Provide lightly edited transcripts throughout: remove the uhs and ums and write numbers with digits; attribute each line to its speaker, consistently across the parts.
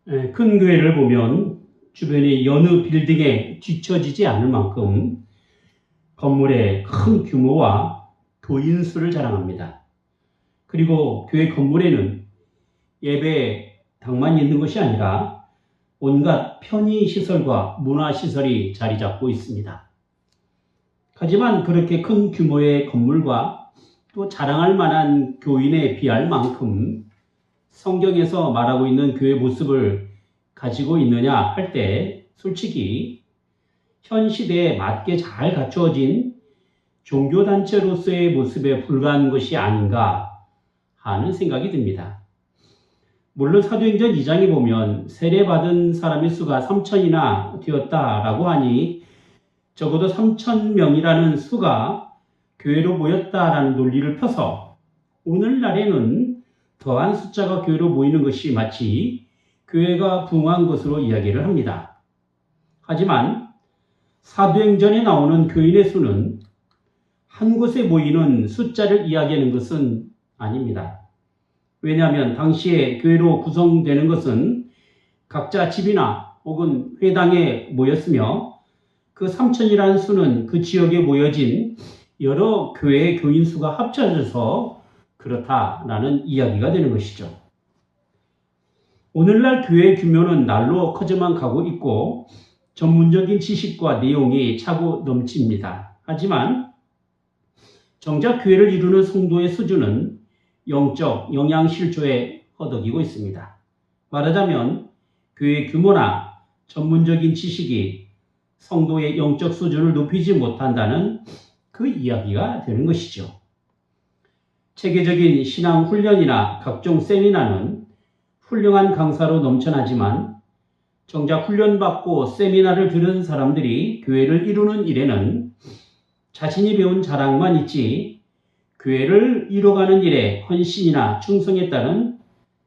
Speaker 1: 큰 교회를 보면 주변의 여느 빌딩에 뒤처지지 않을 만큼 건물의 큰 규모와 교인 수를 자랑합니다. 그리고 교회 건물에는 예배당만 있는 것이 아니라 온갖 편의시설과 문화시설이 자리 잡고 있습니다. 하지만 그렇게 큰 규모의 건물과 또 자랑할 만한 교인에 비할 만큼 성경에서 말하고 있는 교회 모습을 가지고 있느냐 할 때 솔직히 현 시대에 맞게 잘 갖추어진 종교단체로서의 모습에 불과한 것이 아닌가 하는 생각이 듭니다. 물론 사도행전 2장에 보면 세례받은 사람의 수가 3,000이나 되었다라고 하니 적어도 3,000명이라는 수가 교회로 모였다라는 논리를 펴서 오늘날에는 더한 숫자가 교회로 모이는 것이 마치 교회가 부흥한 것으로 이야기를 합니다. 하지만 사도행전에 나오는 교인의 수는 한 곳에 모이는 숫자를 이야기하는 것은 아닙니다. 왜냐하면 당시에 교회로 구성되는 것은 각자 집이나 혹은 회당에 모였으며 그 3,000이라는 수는 그 지역에 모여진 여러 교회의 교인 수가 합쳐져서 그렇다라는 이야기가 되는 것이죠. 오늘날 교회의 규모는 날로 커져만 가고 있고 전문적인 지식과 내용이 차고 넘칩니다. 하지만 정작 교회를 이루는 성도의 수준은 영적 영양실조에 허덕이고 있습니다. 말하자면 교회의 규모나 전문적인 지식이 성도의 영적 수준을 높이지 못한다는 그 이야기가 되는 것이죠. 체계적인 신앙 훈련이나 각종 세미나는 훌륭한 강사로 넘쳐나지만 정작 훈련받고 세미나를 들은 사람들이 교회를 이루는 일에는 자신이 배운 자랑만 있지 교회를 이뤄가는 일에 헌신이나 충성에 따른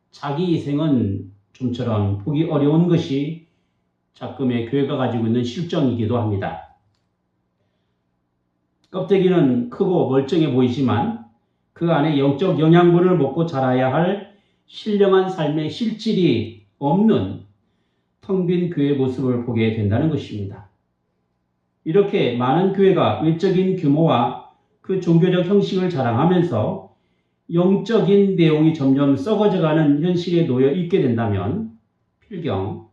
Speaker 1: 자기 희생은 좀처럼 보기 어려운 것이 작금의 교회가 가지고 있는 실정이기도 합니다. 껍데기는 크고 멀쩡해 보이지만 그 안에 영적 영양분을 먹고 자라야 할 신령한 삶의 실질이 없는 텅 빈 교회의 모습을 보게 된다는 것입니다. 이렇게 많은 교회가 외적인 규모와 그 종교적 형식을 자랑하면서 영적인 내용이 점점 썩어져가는 현실에 놓여 있게 된다면 필경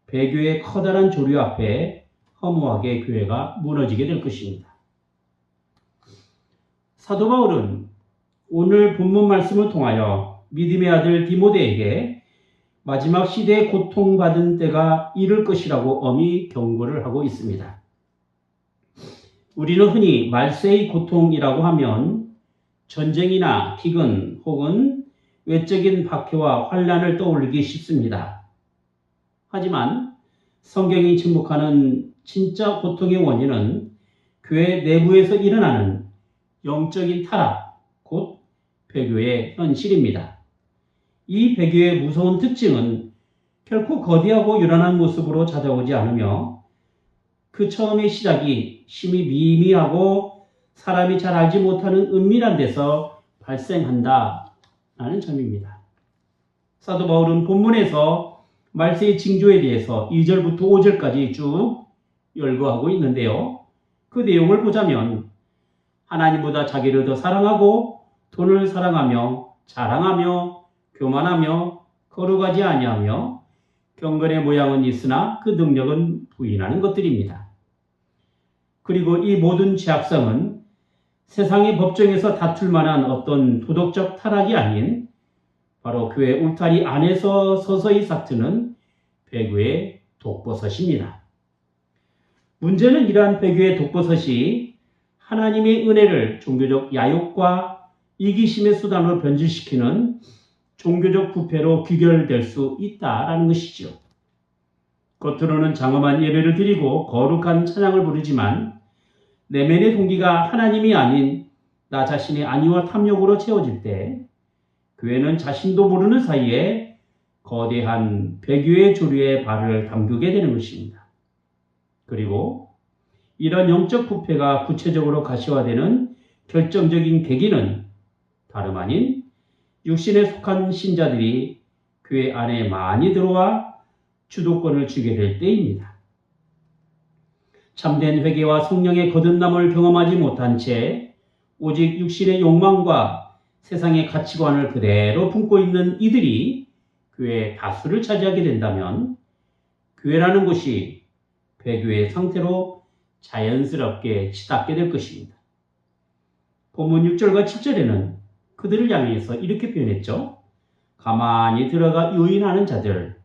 Speaker 1: 배교의 커다란 조류 앞에 허무하게 교회가 무너지게 될 것입니다. 사도 바울은 오늘 본문 말씀을 통하여 믿음의 아들 디모데에게 마지막 시대에 고통받은 때가 이를 것이라고 엄히 경고를 하고 있습니다. 우리는 흔히 말세의 고통이라고 하면 전쟁이나 기근 혹은 외적인 박해와 환난을 떠올리기 쉽습니다. 하지만 성경이 지목하는 진짜 고통의 원인은 교회 내부에서 일어나는 영적인 타락, 곧 배교의 현실입니다. 이 배교의 무서운 특징은 결코 거대하고 요란한 모습으로 찾아오지 않으며 그 처음의 시작이 심히 미미하고 사람이 잘 알지 못하는 은밀한 데서 발생한다라는 점입니다. 사도 바울은 본문에서 말세의 징조에 대해서 2절부터 5절까지 쭉 열거하고 있는데요. 그 내용을 보자면 하나님보다 자기를 더 사랑하고 돈을 사랑하며 자랑하며 교만하며 거룩하지 아니하며 경건의 모양은 있으나 그 능력은 부인하는 것들입니다. 그리고 이 모든 죄악성은 세상의 법정에서 다툴 만한 어떤 도덕적 타락이 아닌 바로 교회 울타리 안에서 서서히 삭트는 배교의 독버섯입니다. 문제는 이러한 배교의 독버섯이 하나님의 은혜를 종교적 야욕과 이기심의 수단으로 변질시키는 종교적 부패로 귀결될 수 있다라는 것이죠. 겉으로는 장엄한 예배를 드리고 거룩한 찬양을 부르지만 내면의 동기가 하나님이 아닌 나 자신의 안위와 탐욕으로 채워질 때 교회는 자신도 모르는 사이에 거대한 배교의 조류에 발을 담그게 되는 것입니다. 그리고 이런 영적 부패가 구체적으로 가시화되는 결정적인 계기는 다름 아닌 육신에 속한 신자들이 교회 안에 많이 들어와 주도권을 주게 될 때입니다. 참된 회개와 성령의 거듭남을 경험하지 못한 채 오직 육신의 욕망과 세상의 가치관을 그대로 품고 있는 이들이 교회의 다수를 차지하게 된다면 교회라는 곳이 배교의 상태로 자연스럽게 치닫게 될 것입니다. 본문 6절과 7절에는 그들을 향해서 이렇게 표현했죠. 가만히 들어가 유인하는 자들,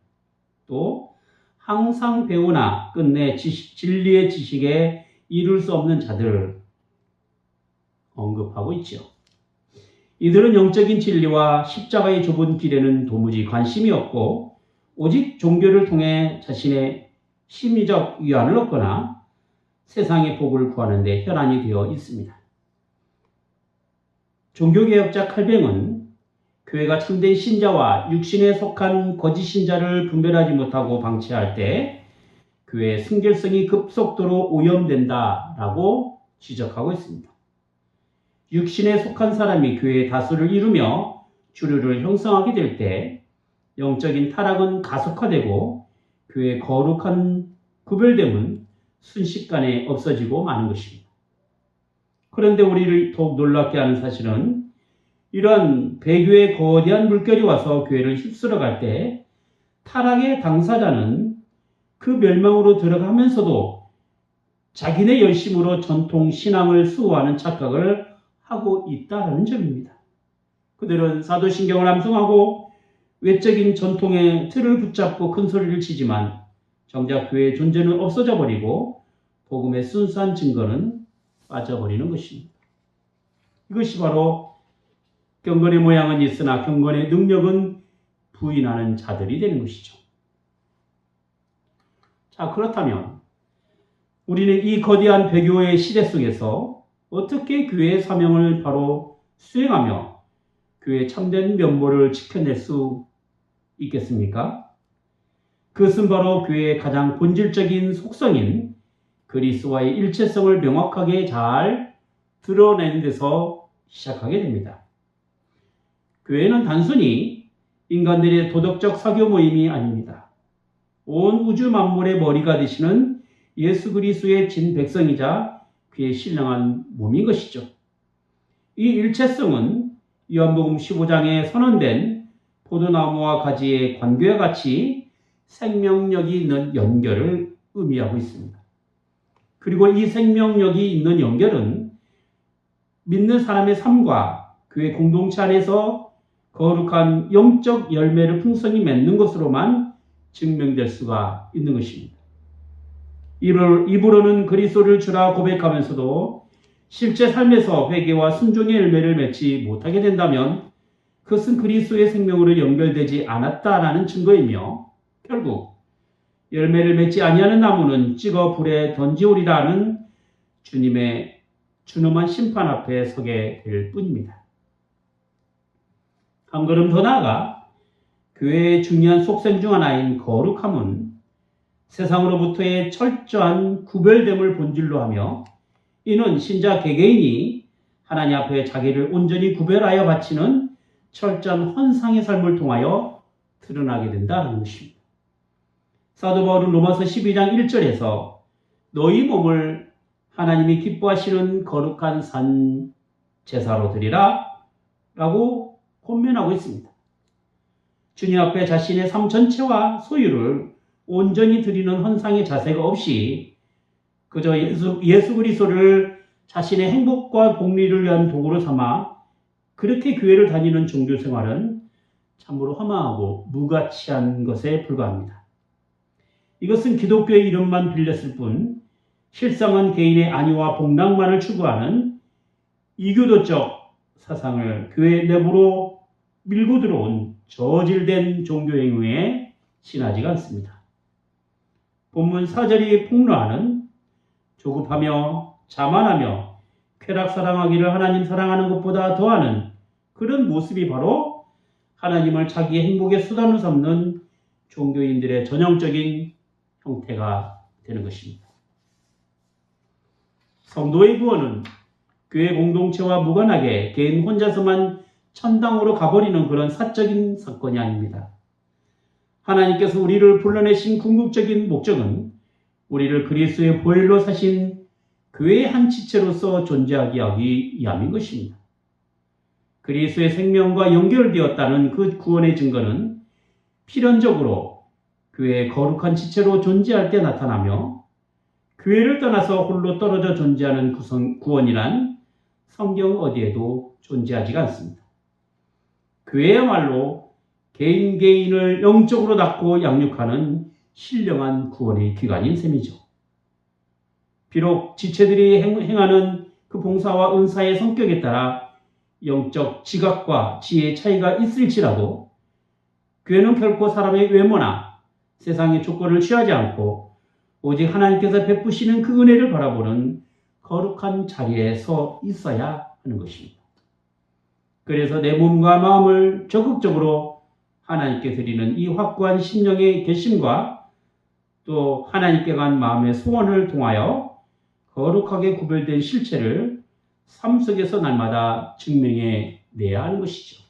Speaker 1: 또 항상 배우나 끝내 진리의 지식에 이룰 수 없는 자들을 언급하고 있죠. 이들은 영적인 진리와 십자가의 좁은 길에는 도무지 관심이 없고 오직 종교를 통해 자신의 심리적 위안을 얻거나 세상의 복을 구하는 데 혈안이 되어 있습니다. 종교개혁자 칼뱅은 교회가 참된 신자와 육신에 속한 거짓 신자를 분별하지 못하고 방치할 때 교회의 순결성이 급속도로 오염된다라고 지적하고 있습니다. 육신에 속한 사람이 교회의 다수를 이루며 주류를 형성하게 될 때 영적인 타락은 가속화되고 교회의 거룩한 구별됨은 순식간에 없어지고 마는 것입니다. 그런데 우리를 더욱 놀랍게 하는 사실은 이러한 배교의 거대한 물결이 와서 교회를 휩쓸어 갈 때 타락의 당사자는 그 멸망으로 들어가면서도 자기네 열심으로 전통 신앙을 수호하는 착각을 하고 있다는 점입니다. 그들은 사도신경을 암송하고 외적인 전통의 틀을 붙잡고 큰 소리를 치지만 정작 교회의 존재는 없어져 버리고 복음의 순수한 증거는 빠져버리는 것입니다. 이것이 바로 경건의 모양은 있으나 경건의 능력은 부인하는 자들이 되는 것이죠. 자, 그렇다면 우리는 이 거대한 배교의 시대 속에서 어떻게 교회의 사명을 바로 수행하며 교회의 참된 면모를 지켜낼 수 있겠습니까? 그것은 바로 교회의 가장 본질적인 속성인 그리스도와의 일체성을 명확하게 잘 드러내는 데서 시작하게 됩니다. 교회는 단순히 인간들의 도덕적 사교 모임이 아닙니다. 온 우주 만물의 머리가 되시는 예수 그리스도의 진 백성이자 그의 신령한 몸인 것이죠. 이 일체성은 요한복음 15장에 선언된 포도나무와 가지의 관계와 같이 생명력이 있는 연결을 의미하고 있습니다. 그리고 이 생명력이 있는 연결은 믿는 사람의 삶과 그의 공동체 안에서 거룩한 영적 열매를 풍성히 맺는 것으로만 증명될 수가 있는 것입니다. 입으로는 그리스도를 주라 고백하면서도 실제 삶에서 회개와 순종의 열매를 맺지 못하게 된다면 그것은 그리스도의 생명으로 연결되지 않았다라는 증거이며 결국 열매를 맺지 아니하는 나무는 찍어 불에 던지오리라는 주님의 준엄한 심판 앞에 서게 될 뿐입니다. 한 걸음 더 나아가 교회의 중요한 속성 중 하나인 거룩함은 세상으로부터의 철저한 구별됨을 본질로 하며 이는 신자 개개인이 하나님 앞에 자기를 온전히 구별하여 바치는 철저한 헌상의 삶을 통하여 드러나게 된다는 것입니다. 사도 바울은 로마서 12장 1절에서 너희 몸을 하나님이 기뻐하시는 거룩한 산 제사로 드리라 라고 권면하고 있습니다. 주님 앞에 자신의 삶 전체와 소유를 온전히 드리는 헌상의 자세가 없이 그저 예수 그리스도를 자신의 행복과 복리를 위한 도구로 삼아 그렇게 교회를 다니는 종교 생활은 참으로 허망하고 무가치한 것에 불과합니다. 이것은 기독교의 이름만 빌렸을 뿐 실상은 개인의 안위와 복락만을 추구하는 이교도적 사상을 교회 내부로 밀고 들어온 저질된 종교 행위에 지나지가 않습니다. 본문 4절이 폭로하는 조급하며 자만하며 쾌락 사랑하기를 하나님 사랑하는 것보다 더하는 그런 모습이 바로 하나님을 자기의 행복의 수단으로 삼는 종교인들의 전형적인 형태가 되는 것입니다. 성도의 구원은 교회 공동체와 무관하게 개인 혼자서만 천당으로 가버리는 그런 사적인 사건이 아닙니다. 하나님께서 우리를 불러내신 궁극적인 목적은 우리를 그리스도의 보혈로 사신 교회의 한 지체로서 존재하게 하기 위함인 것입니다. 그리스도의 생명과 연결되었다는 그 구원의 증거는 필연적으로 교회의 거룩한 지체로 존재할 때 나타나며, 교회를 떠나서 홀로 떨어져 존재하는 구원이란 성경 어디에도 존재하지가 않습니다. 교회야말로 개인을 영적으로 낳고 양육하는 신령한 구원의 기관인 셈이죠. 비록 지체들이 행하는 그 봉사와 은사의 성격에 따라 영적 지각과 지혜의 차이가 있을지라도, 교회는 결코 사람의 외모나 세상의 조건을 취하지 않고 오직 하나님께서 베푸시는 그 은혜를 바라보는 거룩한 자리에 서 있어야 하는 것입니다. 그래서 내 몸과 마음을 적극적으로 하나님께 드리는 이 확고한 심령의 결심과 또 하나님께 간 마음의 소원을 통하여 거룩하게 구별된 실체를 삶 속에서 날마다 증명해 내야 하는 것이죠.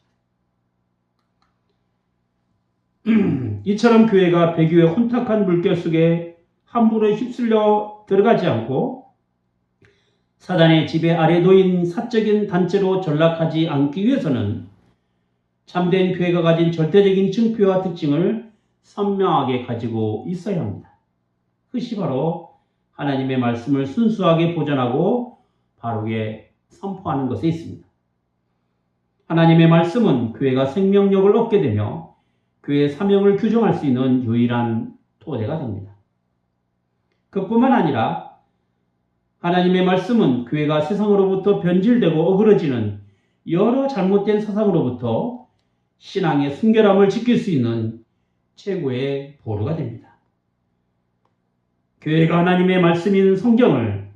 Speaker 1: 이처럼 교회가 배교의 혼탁한 물결 속에 함부로 휩쓸려 들어가지 않고 사단의 지배 아래 놓인 사적인 단체로 전락하지 않기 위해서는 참된 교회가 가진 절대적인 증표와 특징을 선명하게 가지고 있어야 합니다. 그것이 바로 하나님의 말씀을 순수하게 보존하고 바르게 선포하는 것에 있습니다. 하나님의 말씀은 교회가 생명력을 얻게 되며 교회의 사명을 규정할 수 있는 유일한 토대가 됩니다. 그뿐만 아니라 하나님의 말씀은 교회가 세상으로부터 변질되고 어그러지는 여러 잘못된 사상으로부터 신앙의 순결함을 지킬 수 있는 최고의 보루가 됩니다. 교회가 하나님의 말씀인 성경을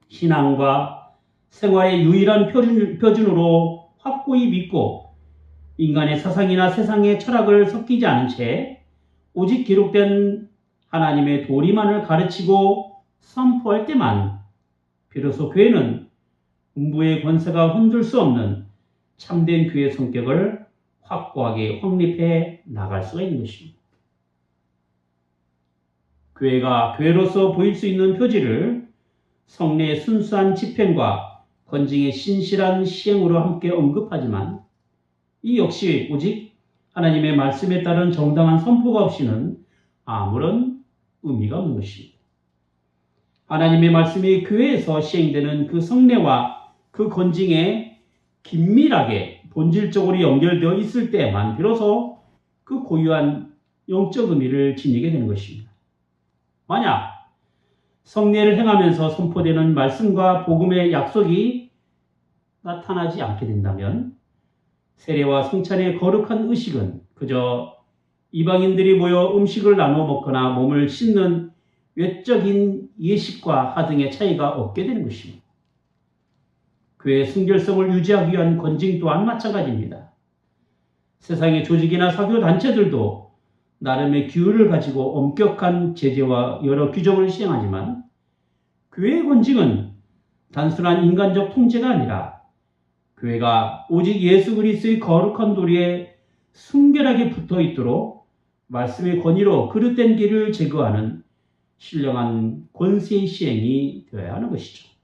Speaker 1: 신앙과 생활의 유일한 표준으로 확고히 믿고 인간의 사상이나 세상의 철학을 섞이지 않은 채 오직 기록된 하나님의 도리만을 가르치고 선포할 때만 비로소 교회는 음부의 권세가 흔들 수 없는 참된 교회의 성격을 확고하게 확립해 나갈 수가 있는 것입니다. 교회가 교회로서 보일 수 있는 표지를 성례의 순수한 집행과 건징의 신실한 시행으로 함께 언급하지만 이 역시 오직 하나님의 말씀에 따른 정당한 선포가 없이는 아무런 의미가 없는 것입니다. 하나님의 말씀이 교회에서 시행되는 그 성례와 그 건징에 긴밀하게 본질적으로 연결되어 있을 때만 비로소 그 고유한 영적 의미를 지니게 되는 것입니다. 만약 성례를 행하면서 선포되는 말씀과 복음의 약속이 나타나지 않게 된다면 세례와 성찬의 거룩한 의식은 그저 이방인들이 모여 음식을 나눠 먹거나 몸을 씻는 외적인 예식과 하등의 차이가 없게 되는 것입니다. 교회의 순결성을 유지하기 위한 건징 또한 마찬가지입니다. 세상의 조직이나 사교 단체들도 나름의 기율을 가지고 엄격한 제재와 여러 규정을 시행하지만 교회의 건징은 단순한 인간적 통제가 아니라 교회가 오직 예수 그리스도의 거룩한 도리에 순결하게 붙어 있도록 말씀의 권위로 그릇된 길을 제거하는 신령한 권세의 시행이 되어야 하는 것이죠.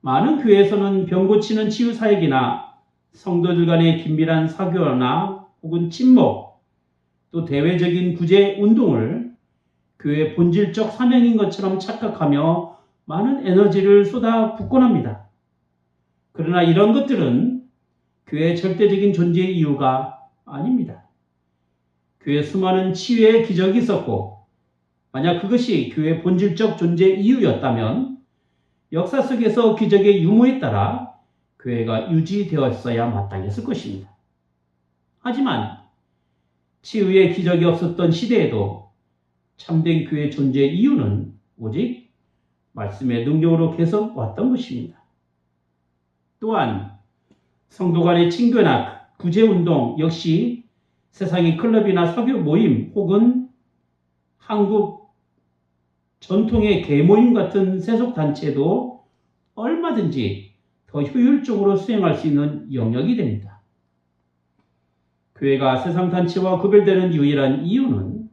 Speaker 1: 많은 교회에서는 병 고치는 치유 사역이나 성도들 간의 긴밀한 사교나 혹은 친목, 또 대외적인 구제 운동을 교회의 본질적 사명인 것처럼 착각하며 많은 에너지를 쏟아붓곤 합니다. 그러나 이런 것들은 교회의 절대적인 존재의 이유가 아닙니다. 교회에 수많은 치유의 기적이 있었고 만약 그것이 교회의 본질적 존재의 이유였다면 역사 속에서 기적의 유무에 따라 교회가 유지되었어야 마땅했을 것입니다. 하지만 치유의 기적이 없었던 시대에도 참된 교회의 존재의 이유는 오직 말씀의 능력으로 계속 왔던 것입니다. 또한 성도 간의 친교나 구제운동 역시 세상의 클럽이나 사교 모임 혹은 한국 전통의 계모임 같은 세속단체도 얼마든지 더 효율적으로 수행할 수 있는 영역이 됩니다. 교회가 세상 단체와 구별되는 유일한 이유는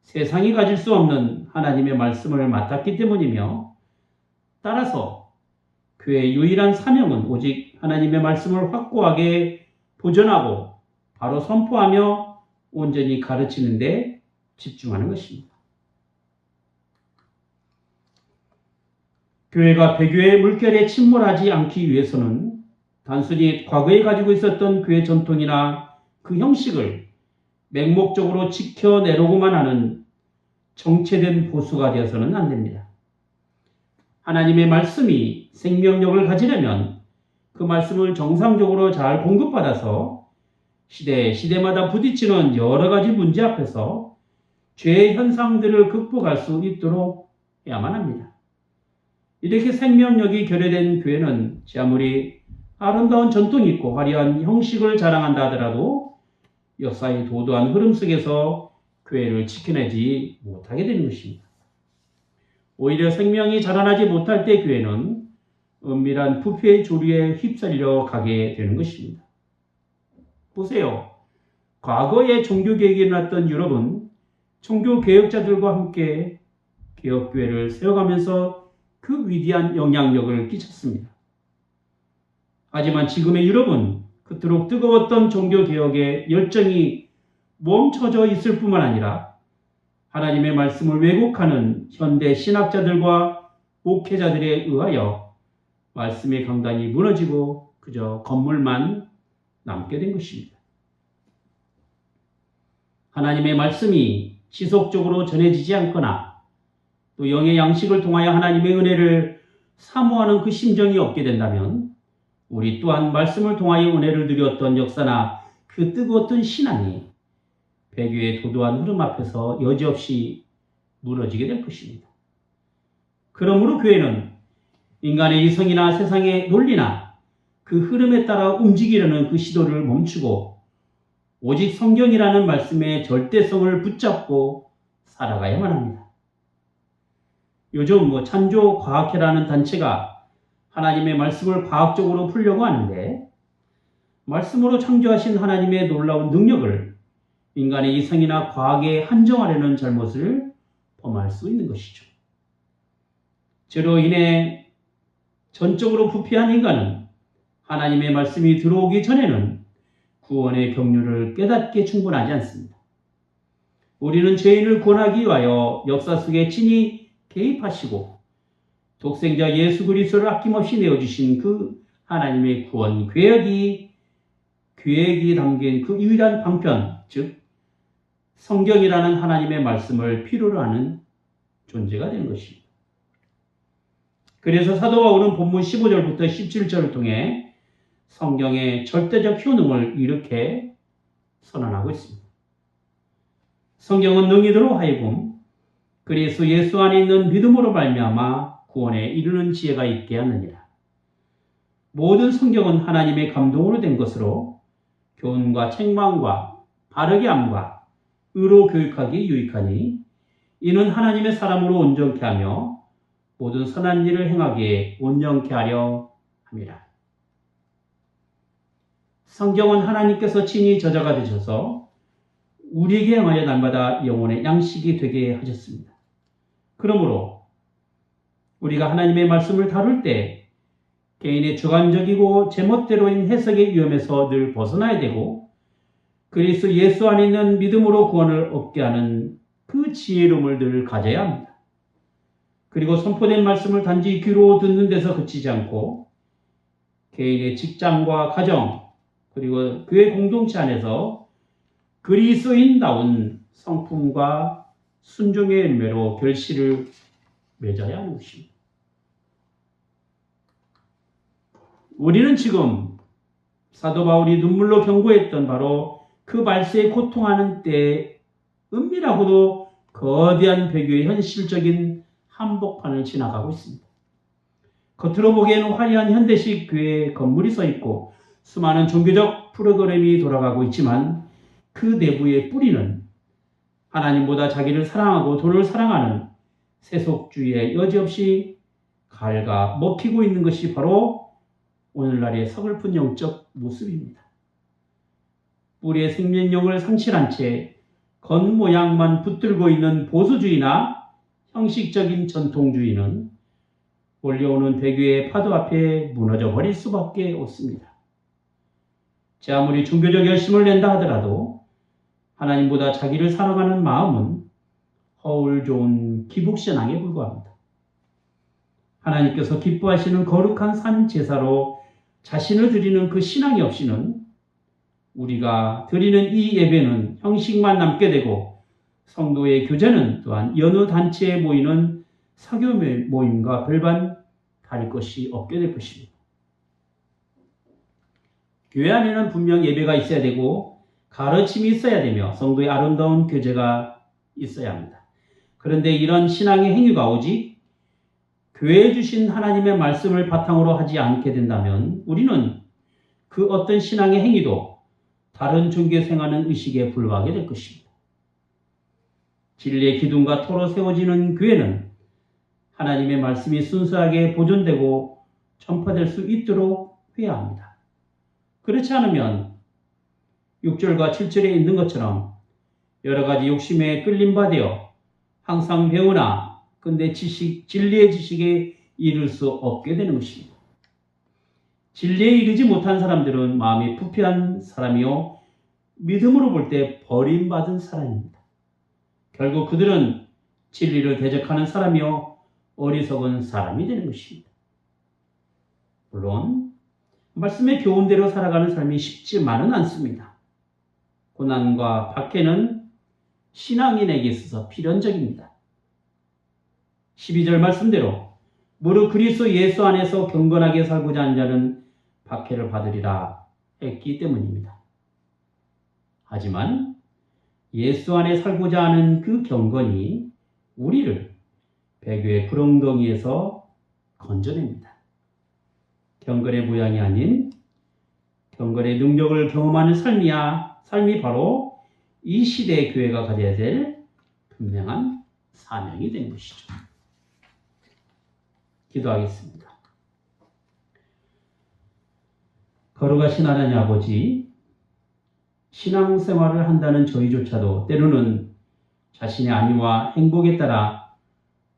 Speaker 1: 세상이 가질 수 없는 하나님의 말씀을 맡았기 때문이며, 따라서 교회의 유일한 사명은 오직 하나님의 말씀을 확고하게 보존하고 바로 선포하며 온전히 가르치는 데 집중하는 것입니다. 교회가 배교의 물결에 침몰하지 않기 위해서는 단순히 과거에 가지고 있었던 교회 전통이나 그 형식을 맹목적으로 지켜내려고만 하는 정체된 보수가 되어서는 안 됩니다. 하나님의 말씀이 생명력을 가지려면 그 말씀을 정상적으로 잘 공급받아서 시대마다 부딪히는 여러 가지 문제 앞에서 죄의 현상들을 극복할 수 있도록 해야만 합니다. 이렇게 생명력이 결여된 교회는 제 아무리 아름다운 전통이 있고 화려한 형식을 자랑한다 하더라도 역사의 도도한 흐름 속에서 교회를 지켜내지 못하게 되는 것입니다. 오히려 생명이 자라나지 못할 때 교회는 은밀한 부패의 조류에 휩쓸려 가게 되는 것입니다. 보세요. 과거에 종교개혁이 일어났던 유럽은 종교개혁자들과 함께 개혁교회를 세워가면서 그 위대한 영향력을 끼쳤습니다. 하지만 지금의 유럽은 그토록 뜨거웠던 종교개혁의 열정이 멈춰져 있을 뿐만 아니라 하나님의 말씀을 왜곡하는 현대 신학자들과 목회자들에 의하여 말씀의 강단이 무너지고 그저 건물만 남게 된 것입니다. 하나님의 말씀이 지속적으로 전해지지 않거나 또 영의 양식을 통하여 하나님의 은혜를 사모하는 그 심정이 없게 된다면 우리 또한 말씀을 통하여 은혜를 누렸던 역사나 그 뜨거웠던 신앙이 배교의 도도한 흐름 앞에서 여지없이 무너지게 될 것입니다. 그러므로 교회는 인간의 이성이나 세상의 논리나 그 흐름에 따라 움직이려는 그 시도를 멈추고 오직 성경이라는 말씀의 절대성을 붙잡고 살아가야만 합니다. 요즘 찬조과학회라는 단체가 하나님의 말씀을 과학적으로 풀려고 하는데 말씀으로 창조하신 하나님의 놀라운 능력을 인간의 이성이나 과학에 한정하려는 잘못을 범할 수 있는 것이죠. 저로 인해 전적으로 부패한 인간은 하나님의 말씀이 들어오기 전에는 구원의 경륜을 깨닫기에 충분하지 않습니다. 우리는 죄인을 구원하기 위하여 역사 속에 친히 개입하시고 독생자 예수 그리스도를 아낌없이 내어주신 그 하나님의 구원 계획이 담긴 그 유일한 방편, 즉 성경이라는 하나님의 말씀을 필요로 하는 존재가 되는 것입니다. 그래서 사도 바울은 본문 15절부터 17절을 통해 성경의 절대적 효능을 이렇게 선언하고 있습니다. 성경은 너희들로 하여금 그리스도 예수 안에 있는 믿음으로 말미암아 구원에 이르는 지혜가 있게 하느니라. 모든 성경은 하나님의 감동으로 된 것으로 교훈과 책망과 바르게 함과 의로 교육하기 유익하니 이는 하나님의 사람으로 온전케 하며 모든 선한 일을 행하기에 온전케 하려 함이라. 성경은 하나님께서 친히 저자가 되셔서 우리에게 행하여 날마다 영혼의 양식이 되게 하셨습니다. 그러므로 우리가 하나님의 말씀을 다룰 때 개인의 주관적이고 제멋대로인 해석의 위험에서 늘 벗어나야 되고 그리스도 예수 안에 있는 믿음으로 구원을 얻게 하는 그 지혜로움을 늘 가져야 합니다. 그리고 선포된 말씀을 단지 귀로 듣는 데서 그치지 않고 개인의 직장과 가정 그리고 교회 공동체 안에서 그리스도인다운 성품과 순종의 열매로 결실을 맺어야 하는 것입니다. 우리는 지금 사도 바울이 눈물로 경고했던 바로 그 말세에 고통하는 때에 은밀하고도 거대한 배교의 현실적인 한복판을 지나가고 있습니다. 겉으로 보기에는 화려한 현대식 교회 건물이 서 있고 수많은 종교적 프로그램이 돌아가고 있지만 그 내부의 뿌리는 하나님보다 자기를 사랑하고 돈을 사랑하는 세속주의에 여지없이 갉아 먹히고 있는 것이 바로 오늘날의 서글픈 영적 모습입니다. 뿔의 생명력을 상실한 채 겉모양만 붙들고 있는 보수주의나 형식적인 전통주의는 몰려오는 배교의 파도 앞에 무너져 버릴 수밖에 없습니다. 제 아무리 종교적 열심을 낸다 하더라도 하나님보다 자기를 사랑하는 마음은 허울 좋은 기복신앙에 불과합니다. 하나님께서 기뻐하시는 거룩한 산 제사로 자신을 드리는 그 신앙이 없이는 우리가 드리는 이 예배는 형식만 남게 되고 성도의 교제는 또한 여느 단체에 모이는 사교 모임과 별반 다를 것이 없게 될 것입니다. 교회 안에는 분명 예배가 있어야 되고 가르침이 있어야 되며 성도의 아름다운 교제가 있어야 합니다. 그런데 이런 신앙의 행위가 오직 교회에 주신 하나님의 말씀을 바탕으로 하지 않게 된다면 우리는 그 어떤 신앙의 행위도 다른 종교 생활은 의식에 불과하게 될 것입니다. 진리의 기둥과 토로 세워지는 교회는 하나님의 말씀이 순수하게 보존되고 전파될 수 있도록 해야 합니다. 그렇지 않으면 6절과 7절에 있는 것처럼 여러 가지 욕심에 끌림받아 항상 배우나 근데 진리의 지식에 이를 수 없게 되는 것입니다. 진리에 이르지 못한 사람들은 마음이 부패한 사람이요 믿음으로 볼 때 버림받은 사람입니다. 결국 그들은 진리를 대적하는 사람이요 어리석은 사람이 되는 것입니다. 물론 말씀의 교훈대로 살아가는 삶이 쉽지만은 않습니다. 고난과 박해는 신앙인에게 있어서 필연적입니다. 12절 말씀대로 무릇 그리스도 예수 안에서 경건하게 살고자 하는 자는 박해를 받으리라 했기 때문입니다. 하지만 예수 안에 살고자 하는 그 경건이 우리를 배교의 구렁텅이에서 건져냅니다. 경건의 모양이 아닌 경건의 능력을 경험하는 삶이 바로 이 시대의 교회가 가져야 될 분명한 사명이 된 것이죠. 기도하겠습니다. 거룩하신 하나님 아버지, 신앙생활을 한다는 저희조차도 때로는 자신의 안위와 행복에 따라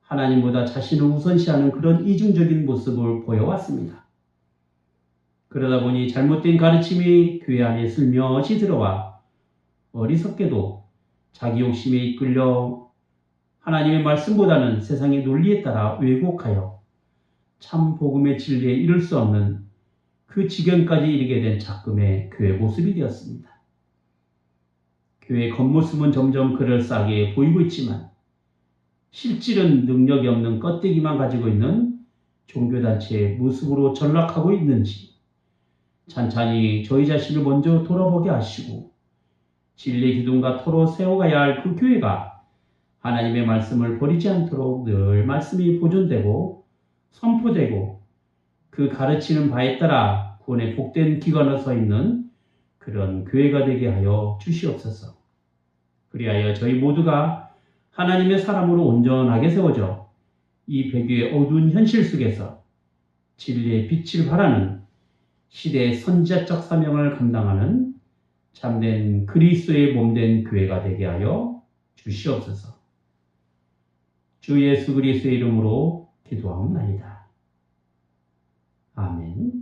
Speaker 1: 하나님보다 자신을 우선시하는 그런 이중적인 모습을 보여왔습니다. 그러다 보니 잘못된 가르침이 교회 안에 슬며시 들어와 어리석게도 자기 욕심에 이끌려 하나님의 말씀보다는 세상의 논리에 따라 왜곡하여 참 복음의 진리에 이를 수 없는 그 지경까지 이르게 된 작금의 교회 모습이 되었습니다. 교회의 겉모습은 점점 그럴싸하게 보이고 있지만 실질은 능력이 없는 껍데기만 가지고 있는 종교단체의 모습으로 전락하고 있는지 찬찬히 저희 자신을 먼저 돌아보게 하시고 진리의 기둥과 토로 세워가야 할 그 교회가 하나님의 말씀을 버리지 않도록 늘 말씀이 보존되고 선포되고 그 가르치는 바에 따라 구원의 복된 기관에 서 있는 그런 교회가 되게 하여 주시옵소서. 그리하여 저희 모두가 하나님의 사람으로 온전하게 세워져 이 배교의 어두운 현실 속에서 진리의 빛을 발하는 시대의 선지자적 사명을 감당하는 참된 그리스도의 몸된 교회가 되게 하여 주시옵소서. 주 예수 그리스도의 이름으로 기도하옵나이다. 아멘.